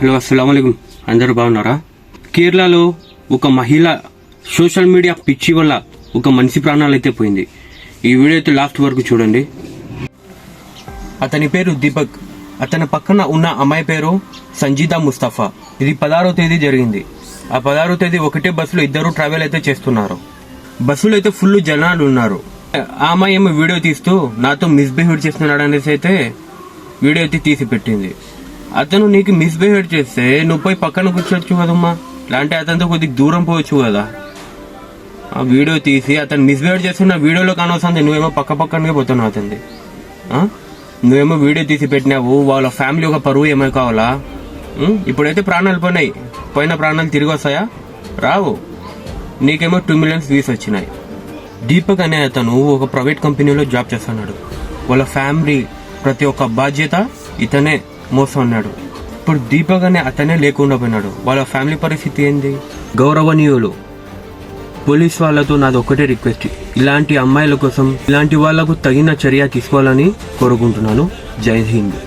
Hello అస్సలాముఅలైకుం. అందరూ బాగున్నారా? కేరళలో ఒక మహిళ సోషల్ మీడియా పిచ్చి వల్ల ఒక మనిషి ప్రాణాలు అయితే పోయింది. ఈ వీడియో అయితే లాస్ట్ వరకు చూడండి. అతని పేరు దీపక్. అతని పక్కన ఉన్న అమ్మాయి పేరు సంజీదా ముస్తఫా. ఇది 16వ తేదీ జరిగింది. ఆ 16వ తేదీ ఒకటే బస్సులో ఇద్దరు ట్రావెల్ అయితే చేస్తున్నారు. బస్సులో అయితే ఫుల్ జనాలు ఉన్నారు. ఆ అమ్మాయి ఏమో వీడియో తీస్తూ నాతో మిస్బిహేవ్ చేస్తున్నాడు అనేసి అయితే వీడియో అయితే తీసి పెట్టింది. అతను నీకు మిస్బిహేవ్ చేస్తే నువ్వు పోయి పక్కన కూర్చోవచ్చు కదమ్మా, లేదంటే అతనితో కొద్దిగా దూరం పోవచ్చు కదా. ఆ వీడియో తీసి అతను మిస్బిహేవ్ చేస్తున్న వీడియోలో కానవస్తుంది, నువ్వేమో పక్కనే పోతున్నావు అతనిది. నువ్వేమో వీడియో తీసి పెట్టినావు, వాళ్ళ ఫ్యామిలీ ఒక పరువు ఏమో కావాలా? ఇప్పుడైతే ప్రాణాలు పోయిన ప్రాణాలు తిరిగి వస్తాయా? రావు. నీకేమో 2 million వ్యూస్ వచ్చినాయి. దీపక్ అనే అతను ఒక ప్రైవేట్ కంపెనీలో జాబ్ చేస్తున్నాడు. వాళ్ళ ఫ్యామిలీ ప్రతి ఒక్క బాధ్యత ఇతనే మోస్తున్నాడు. ఇప్పుడు దీపక్ అనే అతనే లేకుండా పోయినాడు. వాళ్ళ ఫ్యామిలీ పరిస్థితి ఏంది? గౌరవనీయులు పోలీస్ వాళ్ళతో నాది ఒకటే రిక్వెస్ట్, ఇలాంటి అమ్మాయిల కోసం ఇలాంటి వాళ్లకు తగిన చర్య తీసుకోవాలని కోరుకుంటున్నాను. జై హింద్.